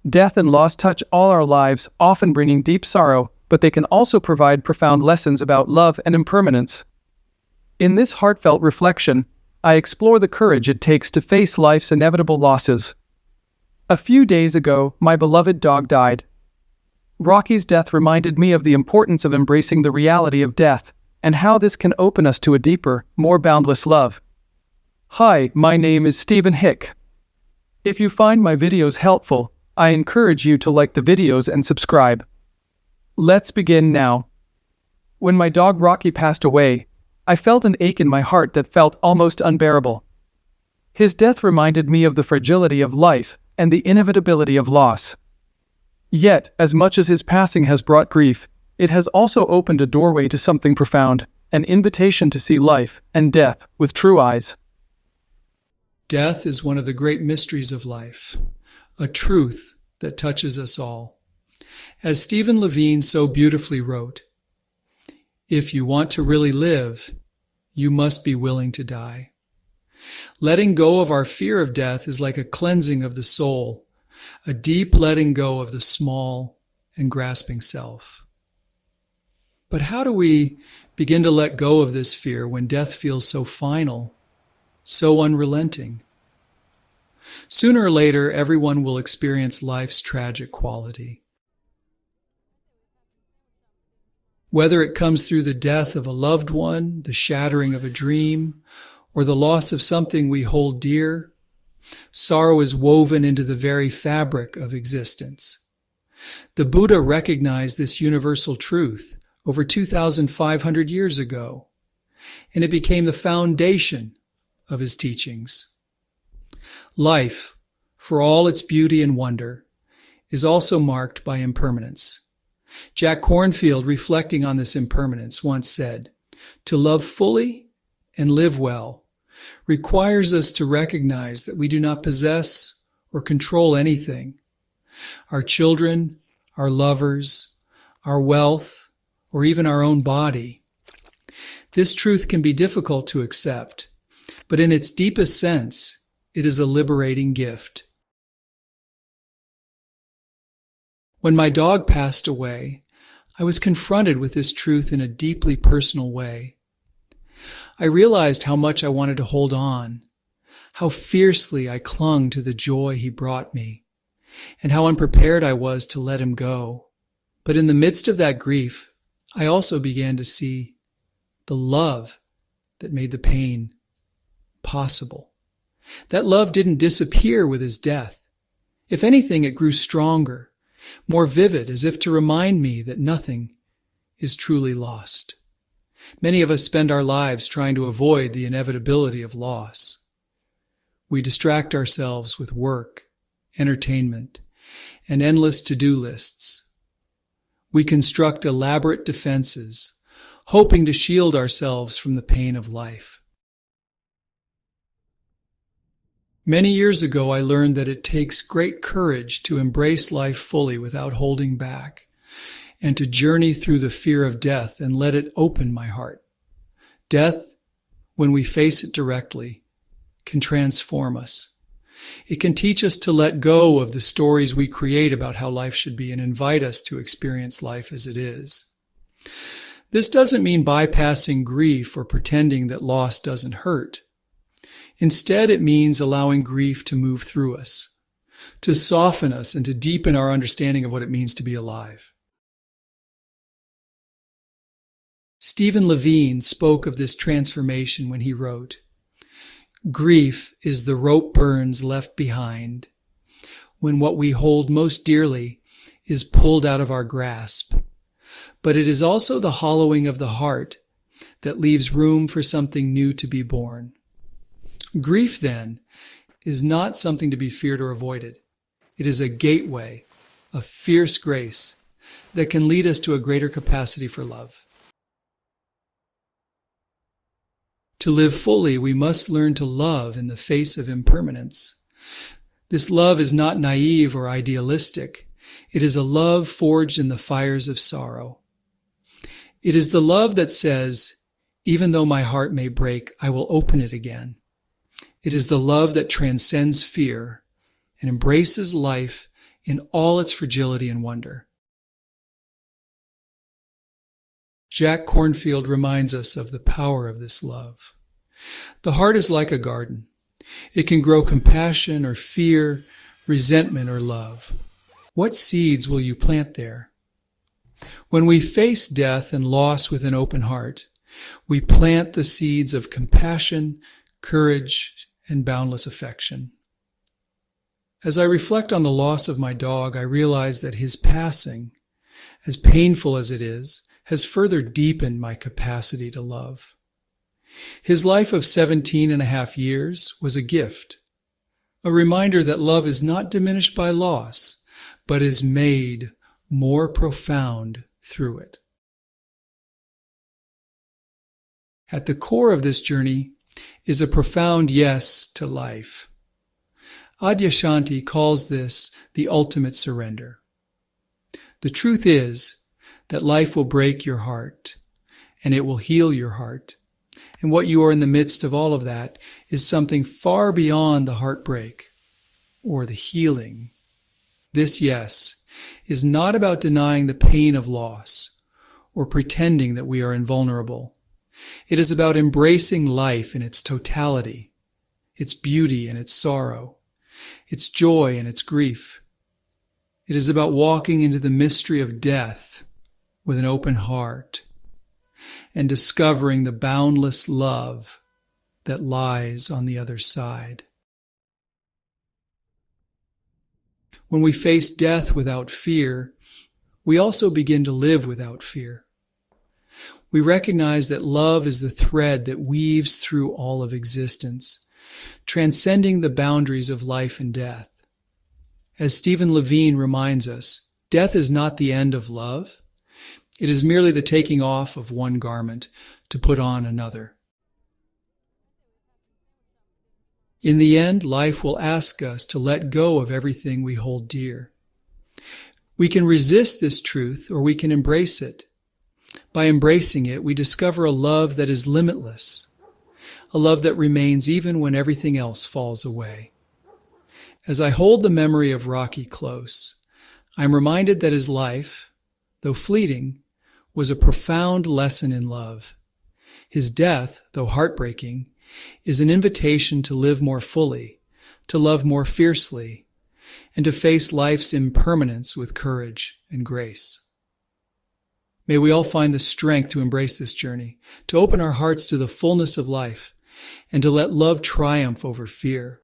Death and loss touch all our lives, often bringing deep sorrow, but they can also provide profound lessons about love and impermanence. In this heartfelt reflection, I explore the courage it takes to face life's inevitable losses. A few days ago, my beloved dog died. Rocky's death reminded me of the importance of embracing the reality of death, and how this can open us to a deeper, more boundless love. Hi, my name is Stephen Hick. If you find my videos helpful, I encourage you to like the videos and subscribe. Let's begin now. When my dog Rocky passed away, I felt an ache in my heart that felt almost unbearable. His death reminded me of the fragility of life and the inevitability of loss. Yet, as much as his passing has brought grief, it has also opened a doorway to something profound, an invitation to see life and death with true eyes. Death is one of the great mysteries of life, a truth that touches us all. As Stephen Levine so beautifully wrote, "If you want to really live, you must be willing to die." Letting go of our fear of death is like a cleansing of the soul, a deep letting go of the small and grasping self. But how do we begin to let go of this fear when death feels so final, so unrelenting? Sooner or later, everyone will experience life's tragic quality. Whether it comes through the death of a loved one, the shattering of a dream, or the loss of something we hold dear, sorrow is woven into the very fabric of existence. The Buddha recognized this universal truth over 2,500 years ago, and it became the foundation of his teachings. Life, for all its beauty and wonder, is also marked by impermanence. Jack Kornfield, reflecting on this impermanence, once said, "To love fully and live well requires us to recognize that we do not possess or control anything. Our children, our lovers, our wealth, or even our own body. This truth can be difficult to accept, but in its deepest sense, it is a liberating gift." When my dog passed away, I was confronted with this truth in a deeply personal way. I realized how much I wanted to hold on, how fiercely I clung to the joy he brought me, and how unprepared I was to let him go. But in the midst of that grief, I also began to see the love that made the pain possible. That love didn't disappear with his death. If anything, it grew stronger, more vivid, as if to remind me that nothing is truly lost. Many of us spend our lives trying to avoid the inevitability of loss. We distract ourselves with work, entertainment, and endless to-do lists. We construct elaborate defenses, hoping to shield ourselves from the pain of life. Many years ago, I learned that it takes great courage to embrace life fully without holding back, and to journey through the fear of death and let it open my heart. Death, when we face it directly, can transform us. It can teach us to let go of the stories we create about how life should be and invite us to experience life as it is. This doesn't mean bypassing grief or pretending that loss doesn't hurt. Instead, it means allowing grief to move through us, to soften us and to deepen our understanding of what it means to be alive. Stephen Levine spoke of this transformation when he wrote, "Grief is the rope burns left behind when what we hold most dearly is pulled out of our grasp. But it is also the hollowing of the heart that leaves room for something new to be born." Grief, then, is not something to be feared or avoided. It is a gateway of fierce grace that can lead us to a greater capacity for love. To live fully, we must learn to love in the face of impermanence. This love is not naive or idealistic. It is a love forged in the fires of sorrow. It is the love that says, "Even though my heart may break, I will open it again." It is the love that transcends fear and embraces life in all its fragility and wonder. Jack Kornfield reminds us of the power of this love. The heart is like a garden. It can grow compassion or fear, resentment or love. What seeds will you plant there? When we face death and loss with an open heart, we plant the seeds of compassion, courage, and boundless affection. As I reflect on the loss of my dog, I realize that his passing, as painful as it is, has further deepened my capacity to love. His life of 17 and a half years was a gift, a reminder that love is not diminished by loss, but is made more profound through it. At the core of this journey is a profound yes to life. Adyashanti calls this the ultimate surrender. The truth is that life will break your heart, and it will heal your heart. And what you are in the midst of all of that is something far beyond the heartbreak or the healing. This yes is not about denying the pain of loss or pretending that we are invulnerable. It is about embracing life in its totality, its beauty and its sorrow, its joy and its grief. It is about walking into the mystery of death with an open heart and discovering the boundless love that lies on the other side. When we face death without fear, we also begin to live without fear. We recognize that love is the thread that weaves through all of existence, transcending the boundaries of life and death. As Stephen Levine reminds us, death is not the end of love. It is merely the taking off of one garment to put on another. In the end, life will ask us to let go of everything we hold dear. We can resist this truth or we can embrace it. By embracing it, we discover a love that is limitless, a love that remains even when everything else falls away. As I hold the memory of Rocky close, I am reminded that his life, though fleeting, was a profound lesson in love. His death, though heartbreaking, is an invitation to live more fully, to love more fiercely, and to face life's impermanence with courage and grace. May we all find the strength to embrace this journey, to open our hearts to the fullness of life, and to let love triumph over fear.